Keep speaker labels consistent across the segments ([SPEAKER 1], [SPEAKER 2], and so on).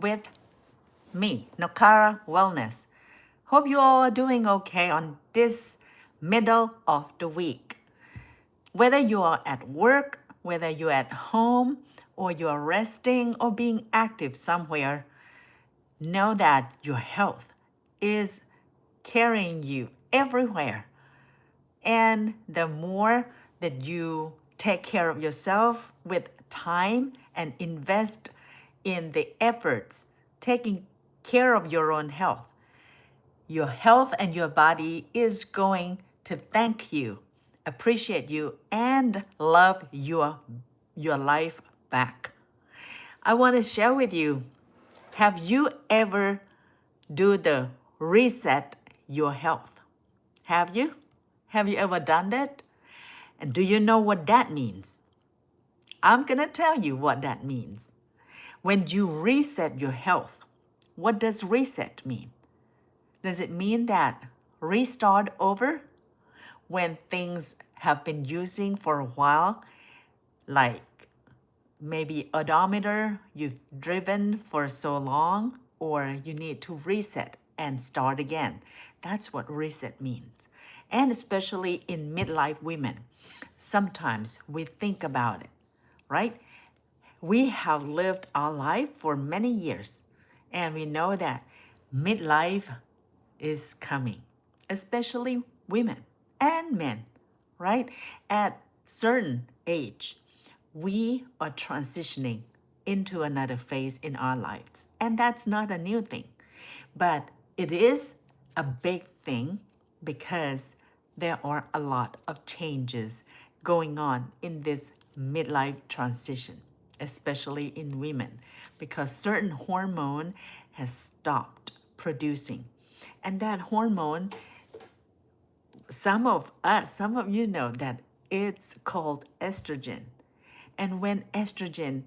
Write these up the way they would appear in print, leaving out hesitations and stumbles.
[SPEAKER 1] with me, Nokara Wellness. Hope you all are doing okay on this middle of the week. Whether you are at work, whether you're at home, or you are resting or being active somewhere, know that your health is carrying you everywhere. And the more that you take care of yourself with time and invest in the efforts taking care of your health and your body is going to thank you, appreciate you, and love your life back. I want to share with you, have you ever do the reset your health? Have you? Have you ever done that? And do you know what that means? I'm going to tell you what that means. When you reset your health, what does reset mean? Does it mean that restart over when things have been using for a while, like maybe odometer you've driven for so long, or you need to reset and start again? That's what reset means. And especially in midlife women, sometimes we think about it, right? We have lived our life for many years, and we know that midlife is coming, especially women and men, right? At certain age, we are transitioning into another phase in our lives, and that's not a new thing, but it is a big thing because there are a lot of changes going on in this midlife transition, especially in women, because certain hormone has stopped producing. And that hormone, some of you know that it's called estrogen. And when estrogen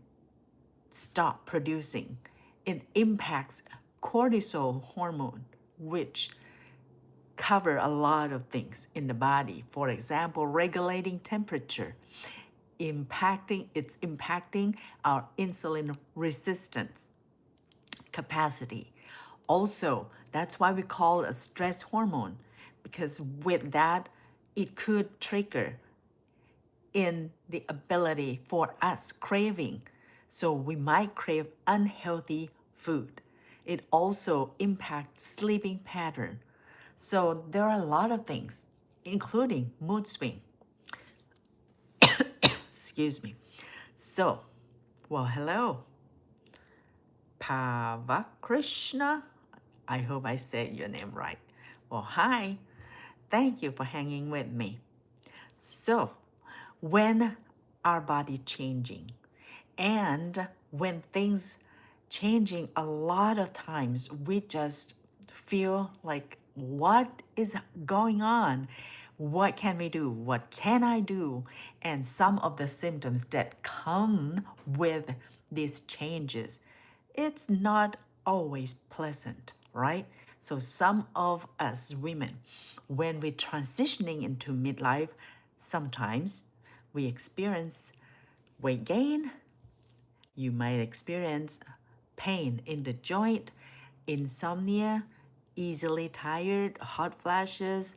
[SPEAKER 1] stop producing, it impacts cortisol hormone, which cover a lot of things in the body. For example, regulating temperature, impacting our insulin resistance capacity. Also, that's why we call it a stress hormone, because with that, it could trigger in the ability for us craving. So we might crave unhealthy food. It also impacts sleeping pattern. So there are a lot of things, including mood swing. Excuse me. So, well, hello, Pavakrishna. I hope I said your name right. Well, hi. Thank you for hanging with me. So, when our body changing and when things changing, a lot of times we just feel like, what is going on? What can we do? What can I do? And some of the symptoms that come with these changes, it's not always pleasant, right? So some of us women, when we're transitioning into midlife, sometimes we experience weight gain. You might experience pain in the joint, insomnia, easily tired, hot flashes,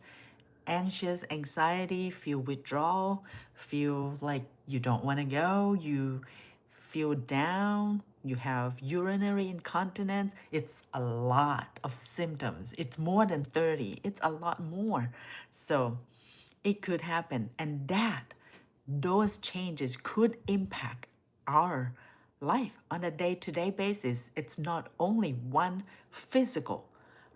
[SPEAKER 1] anxious, anxiety, feel withdrawal, feel like you don't want to go, you feel down, you have urinary incontinence. It's a lot of symptoms. It's more than 30. It's a lot more. So it could happen. And those changes could impact our life on a day-to-day basis. It's not only one physical,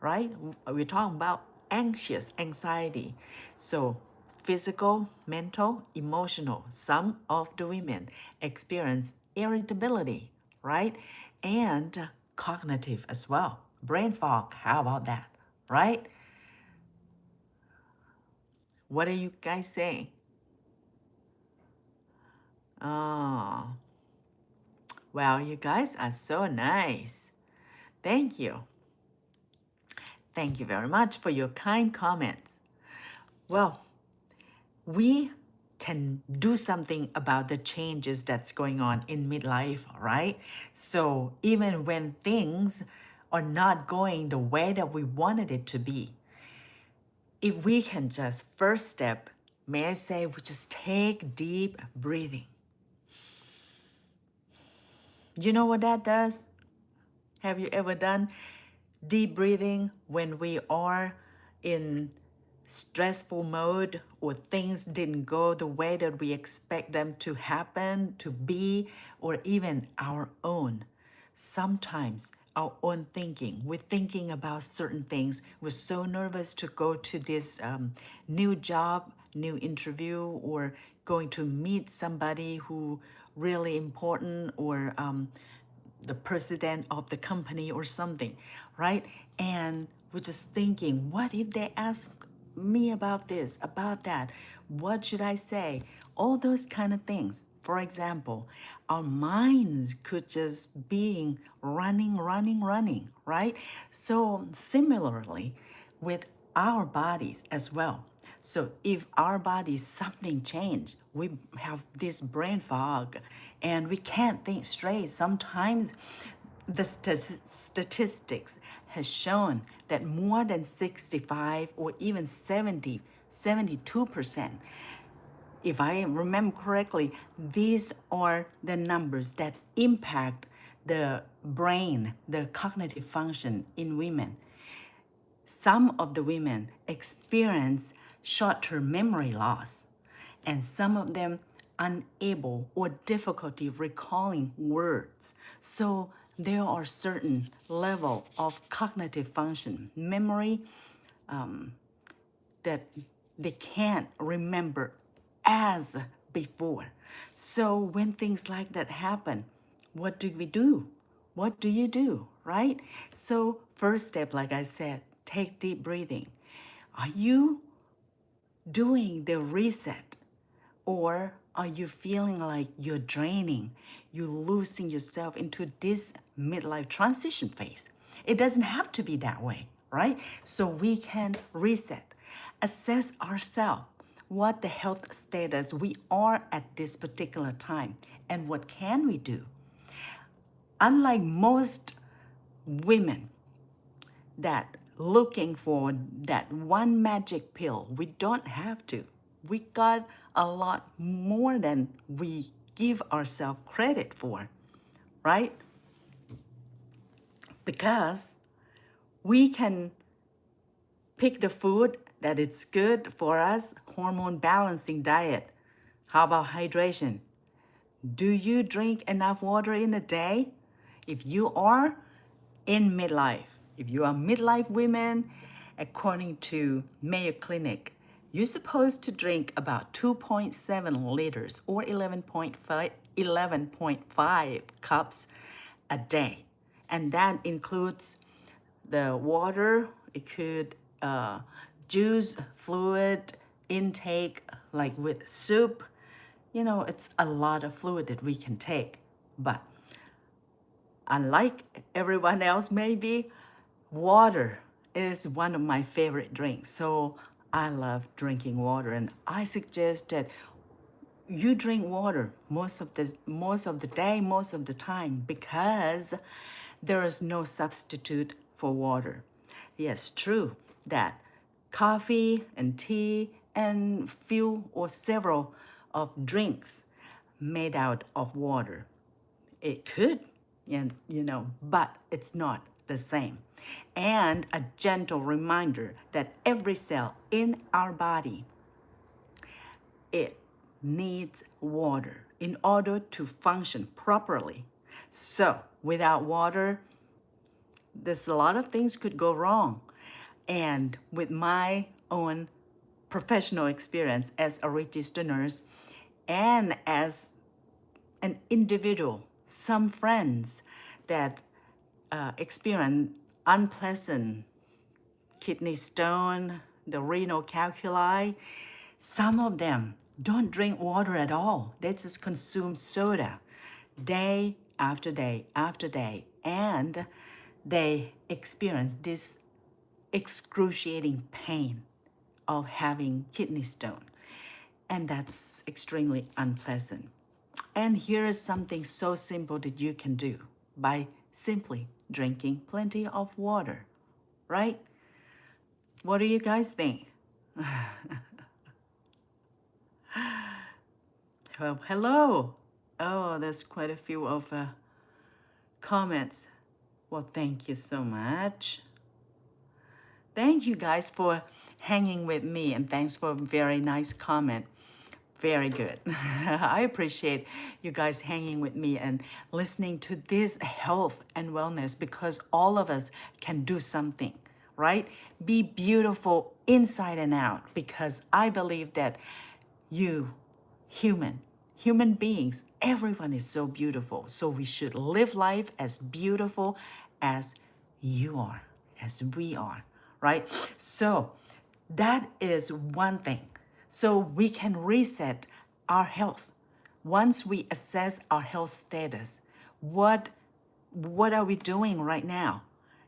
[SPEAKER 1] right? We're talking about anxious anxiety. So physical, mental, emotional. Some of the women experience irritability, right? And cognitive as well. Brain fog, how about that, right? What are you guys saying? Oh, well, you guys are so nice. Thank you. Thank you very much for your kind comments. Well, we can do something about the changes that's going on in midlife, right? So even when things are not going the way that we wanted it to be, if we can just first step, may I say, we just take deep breathing. You know what that does? Have you ever done deep breathing when we are in stressful mode or things didn't go the way that we expect them to happen, to be, or even our own? Sometimes our own thinking, we're thinking about certain things. We're so nervous to go to this new job, new interview, or going to meet somebody who really important, or the president of the company or something, right? And we're just thinking, what if they ask me about this, about that? What should I say? All those kind of things. For example, our minds could just be running, right? So similarly with our bodies as well. So if our bodies something changed, we have this brain fog and we can't think straight. Sometimes the statistics has shown that more than 65 or even 72%, if I remember correctly, these are the numbers that impact the brain, the cognitive function in women. Some of the women experience short-term memory loss, and some of them unable or difficulty recalling words. So there are certain level of cognitive function, memory, that they can't remember as before. So when things like that happen, what do we do? What do you do, right? So first step, like I said, take deep breathing. Are you doing the reset, or are you feeling like you're draining, you're losing yourself into this midlife transition phase? It doesn't have to be that way, right? So we can reset, assess ourselves, what the health status we are at this particular time, and what can we do. Unlike most women that looking for that one magic pill, we don't have to. We got a lot more than we give ourselves credit for, right? Because we can pick the food that it's good for us, hormone balancing diet. How about hydration? Do you drink enough water in a day? If you are in midlife, if you are midlife women, according to Mayo Clinic, you're supposed to drink about 2.7 liters or 11.5 cups a day. And that includes the water, it could juice, fluid intake, like with soup. You know, it's a lot of fluid that we can take. But unlike everyone else, maybe, water is one of my favorite drinks. So I love drinking water, and I suggest that you drink water most of the day, most of the time, because there is no substitute for water. Yes, true that coffee and tea and few or several of drinks made out of water, it could, and but it's not the same. And a gentle reminder that every cell in our body, it needs water in order to function properly. So without water, there's a lot of things could go wrong. And with my own professional experience as a registered nurse and as an individual, some friends that experience unpleasant kidney stone, the renal calculi, some of them don't drink water at all. They just consume soda day after day after day, and they experience this excruciating pain of having kidney stone. And that's extremely unpleasant. And here is something so simple that you can do by simply drinking plenty of water, right? What do you guys think? Well, hello. Oh, there's quite a few of comments. Well, thank you so much. Thank you guys for hanging with me, and thanks for a very nice comment. Very good. I appreciate you guys hanging with me and listening to this health and wellness, because all of us can do something, right? Be beautiful inside and out, because I believe that you, human beings, everyone is so beautiful. So we should live life as beautiful as you are, as we are, right? So that is one thing. So we can reset our health. Once we assess our health status, what what are we doing right now?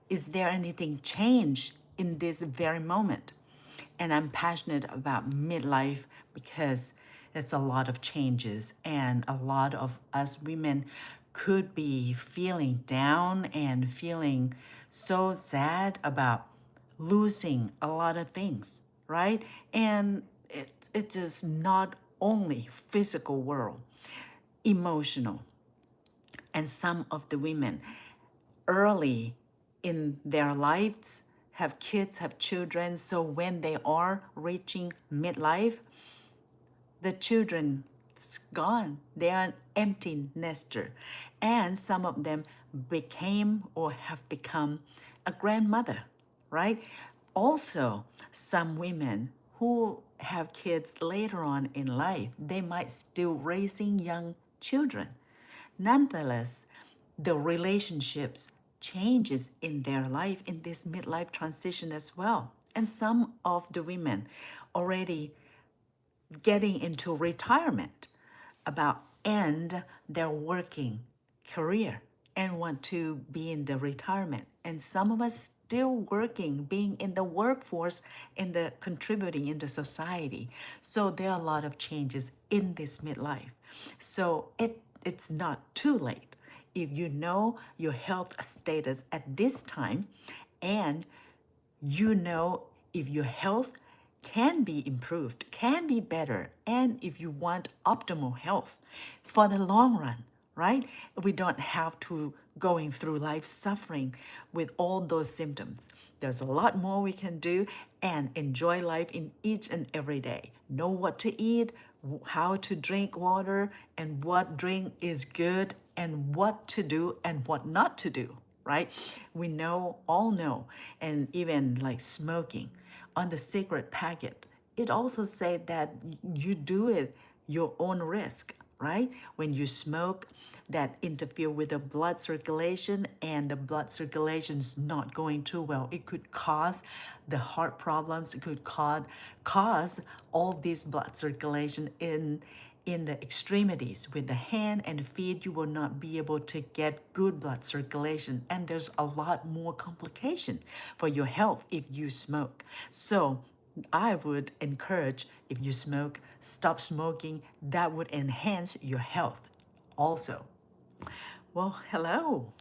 [SPEAKER 1] Is there anything change in this very moment? And I'm passionate about midlife because it's a lot of changes, and a lot of us women could be feeling down and feeling so sad about losing a lot of things, right? And it's just not only physical world, emotional. And some of the women early in their lives have kids, have children. So when they are reaching midlife, the children's gone. They are an empty nester. And some of them became or have become a grandmother, right? Also, some women who have kids later on in life, they might still raising young children. Nonetheless, the relationships changes in their life in this midlife transition as well. And some of the women already getting into retirement about end their working career and want to be in the retirement, and some of us still working, being in the workforce, in the contributing in the society. So there are a lot of changes in this midlife. So it's not too late if you know your health status at this time, and you know if your health can be improved, can be better, and if you want optimal health for the long run, right? We don't have to going through life suffering with all those symptoms. There's a lot more we can do and enjoy life in each and every day. Know what to eat, how to drink water, and what drink is good, and what to do and what not to do, right? We know, all know, and even like smoking on the cigarette packet, it also said that you do it your own risk, right? When you smoke, that interfere with the blood circulation, and the blood circulation is not going too well. It could cause the heart problems. It could cause all this blood circulation in the extremities with the hand and the feet. You will not be able to get good blood circulation, and there's a lot more complication for your health if you smoke. So I would encourage, if you smoke, stop smoking. That would enhance your health also. Well, hello,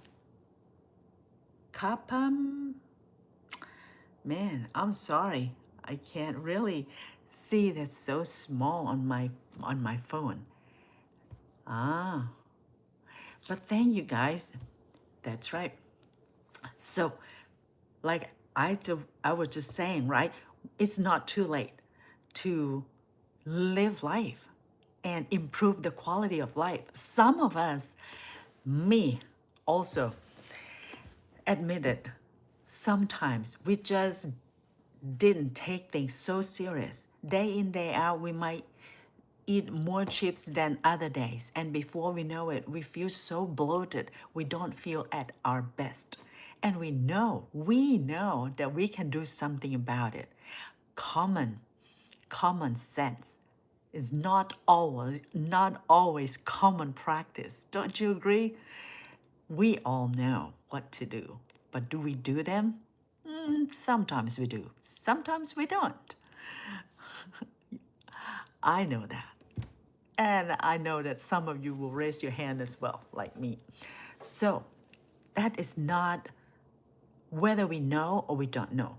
[SPEAKER 1] Kapam. Man, I'm sorry, I can't really see. That's so small on my phone. Ah, but thank you guys. That's right. So, like I was just saying, right? It's not too late to live life and improve the quality of life. Some of us, me also, admitted sometimes we just didn't take things so serious. Day in, day out, we might eat more chips than other days. And before we know it, we feel so bloated. We don't feel at our best. And we know that we can do something about it. Common sense is not always common practice. Don't you agree? We all know what to do, but do we do them? Sometimes we do. Sometimes we don't. I know that. And I know that some of you will raise your hand as well, like me. So that is not whether we know or we don't know.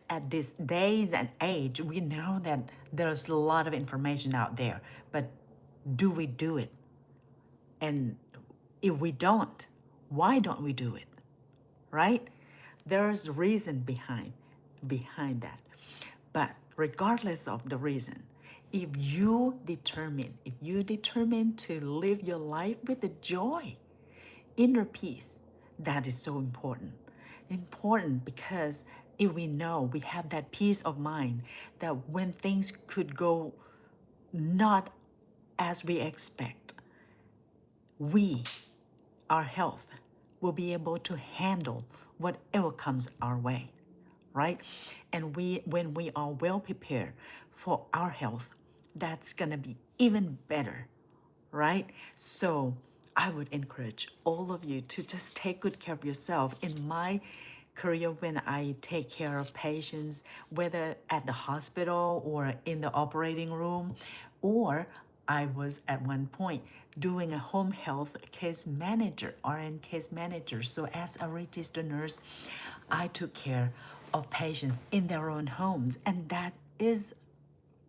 [SPEAKER 1] At this days and age, we know that there's a lot of information out there, but do we do it? And if we don't, why don't we do it? Right? There's a reason behind that. But regardless of the reason, if you determine to live your life with the joy, inner peace, that is so important. Important because if we know we have that peace of mind that when things could go not as we expect, we, our health, will be able to handle whatever comes our way, right? And when we are well prepared for our health, that's gonna be even better, right? So I would encourage all of you to just take good care of yourself. In my career, when I take care of patients, whether at the hospital or in the operating room, or I was at one point doing a home health case manager, RN case manager. So as a registered nurse, I took care of patients in their own homes, and that is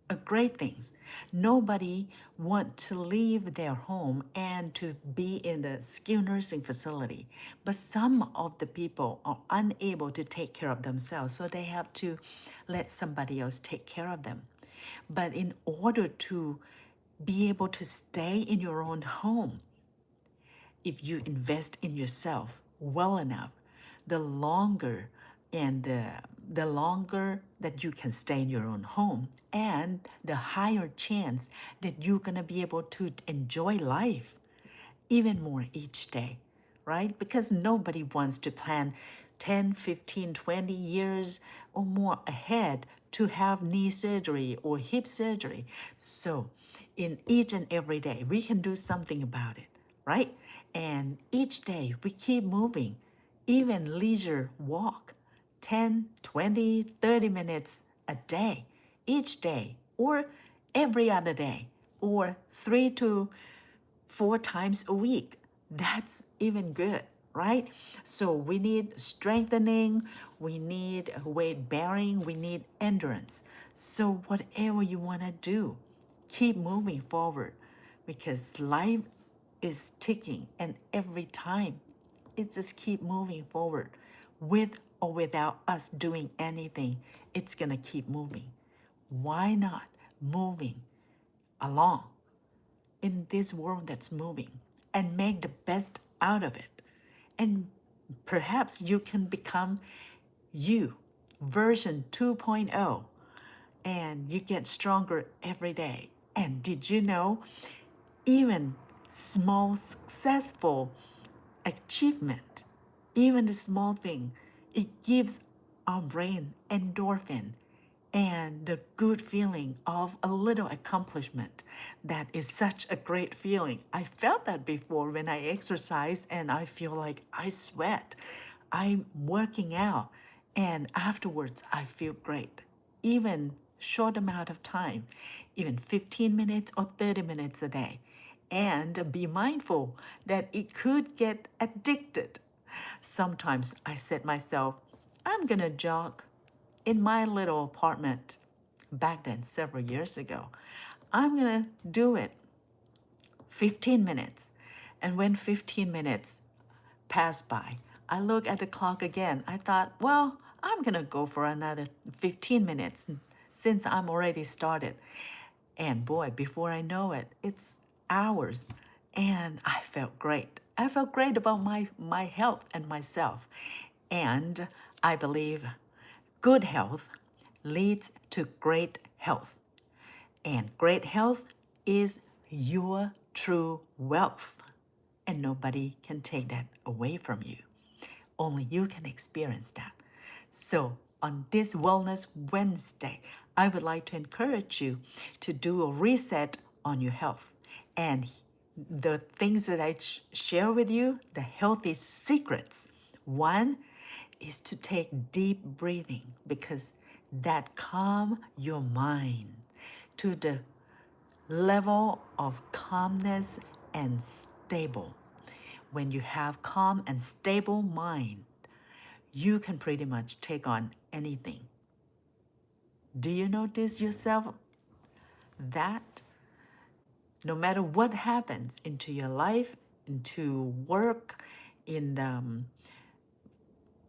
[SPEAKER 1] a great things. Nobody want to leave their home and to be in a skilled nursing facility. But some of the people are unable to take care of themselves, so they have to let somebody else take care of them. But in order to be able to stay in your own home, if you invest in yourself well enough, the longer and the longer that you can stay in your own home, and the higher chance that you're going to be able to enjoy life even more each day, right? Because nobody wants to plan 10, 15, 20 years or more ahead to have knee surgery or hip surgery. So, in each and every day, we can do something about it, right? And each day we keep moving, even leisure walk, 10, 20, 30 minutes a day, each day, or every other day, or 3 to 4 times a week. That's even good, right? So we need strengthening, we need weight bearing, we need endurance. So whatever you want to do, keep moving forward because life is ticking, and every time it just keep moving forward with or without us doing anything, it's gonna keep moving. Why not moving along in this world that's moving and make the best out of it? And perhaps you can become you, version 2.0, and you get stronger every day. And did you know, even small successful achievement, even the small thing, it gives our brain endorphin and the good feeling of a little accomplishment. That is such a great feeling. I felt that before when I exercise and I feel like I sweat. I'm working out and afterwards I feel great. Even short amount of time, even 15 minutes or 30 minutes a day. And be mindful that it could get addicted. Sometimes I set myself, I'm gonna jog in my little apartment back then, several years ago. I'm gonna do it 15 minutes. And when 15 minutes passed by, I look at the clock again. I thought, well, I'm gonna go for another 15 minutes since I'm already started. And boy, before I know it, it's hours. And I felt great. I felt great about my health and myself. And I believe good health leads to great health. And great health is your true wealth. And nobody can take that away from you. Only you can experience that. So, on this Wellness Wednesday, I would like to encourage you to do a reset on your health. And the things that I share with you, the healthy secrets. One is to take deep breathing because that calm your mind to the level of calmness and stable. When you have calm and stable mind, you can pretty much take on anything. Do you notice yourself that no matter what happens into your life, into work, in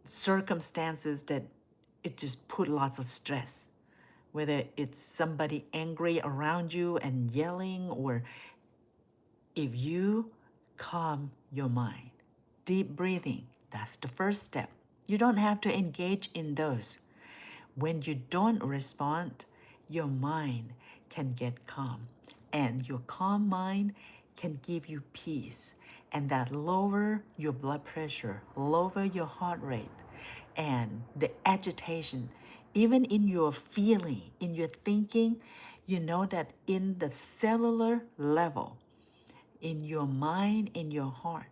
[SPEAKER 1] circumstances that it just put lots of stress, whether it's somebody angry around you and yelling, or if you calm your mind, deep breathing, that's the first step. You don't have to engage in those. When you don't respond, your mind can get calm, and your calm mind can give you peace, and that lower your blood pressure, lower your heart rate, and the agitation, even in your feeling, in your thinking, you know that in the cellular level, in your mind, in your heart,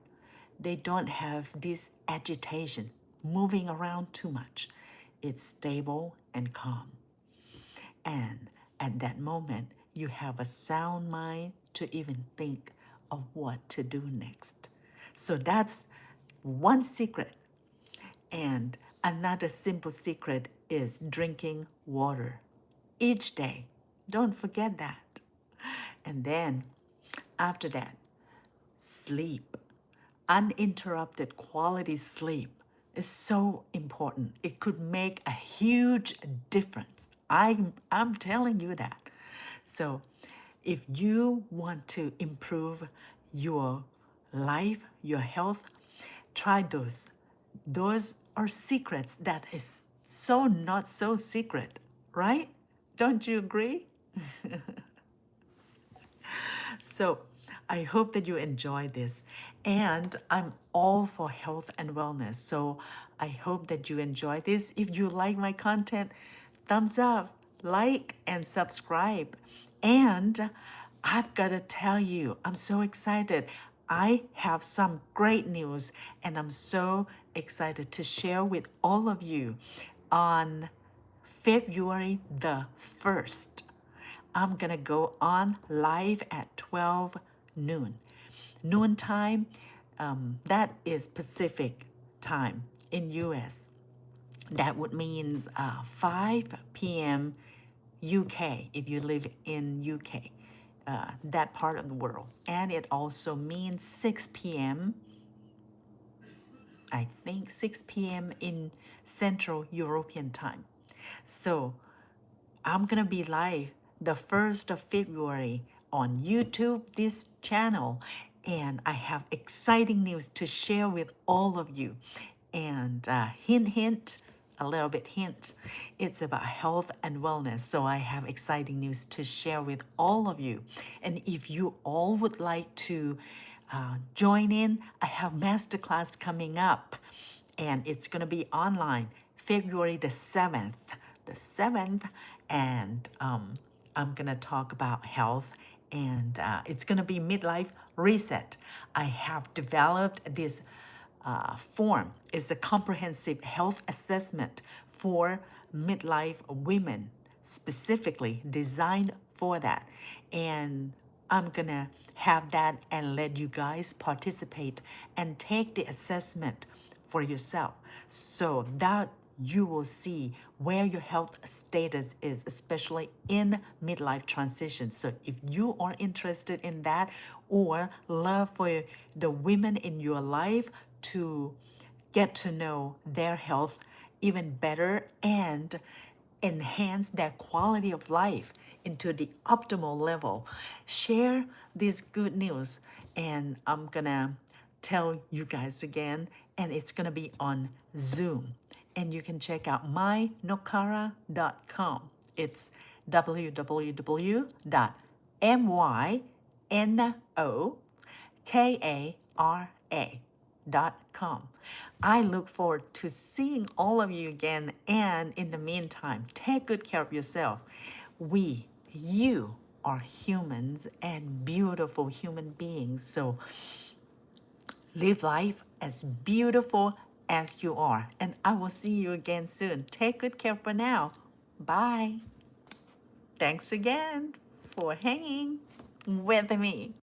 [SPEAKER 1] they don't have this agitation moving around too much. It's stable and calm. And at that moment, you have a sound mind to even think of what to do next. So that's one secret. And another simple secret is drinking water each day. Don't forget that. And then after that, sleep. Uninterrupted quality sleep is so important. It could make a huge difference. I'm telling you that. So if you want to improve your life, your health, try those. Those are secrets that is so not so secret, right? Don't you agree? So I hope that you enjoy this. And I'm all for health and wellness. So I hope that you enjoy this. If you like my content, thumbs up, like, and subscribe. And I've got to tell you, I'm so excited. I have some great news, and I'm so excited to share with all of you on February the 1st. I'm gonna go on live at 12 noon. Noon time, that is Pacific time in US. That would means 5 p.m. UK if you live in UK, that part of the world. And it also means 6 p.m. I think 6 p.m. in Central European time. So I'm gonna be live the 1st of February on YouTube, this channel, and I have exciting news to share with all of you. And hint, a little bit hint, it's about health and wellness. So I have exciting news to share with all of you. And if you all would like to join in, I have masterclass coming up, and it's gonna be online February the 7th. The 7th, and I'm gonna talk about health, and it's gonna be midlife reset. I have developed this form. It's a comprehensive health assessment for midlife women, specifically designed for that. And I'm gonna have that and let you guys participate and take the assessment for yourself, so that you will see where your health status is, especially in midlife transition. So if you are interested in that, or love for the women in your life to get to know their health even better and enhance their quality of life into the optimal level, share this good news. And I'm gonna tell you guys again, and it's gonna be on Zoom. And you can check out mynokara.com. It's www.mynokara.com. I look forward to seeing all of you again. And in the meantime, take good care of yourself. You are humans and beautiful human beings. So live life as beautiful as you are. And I will see you again soon. Take good care for now. Bye. Thanks again for hanging. with me.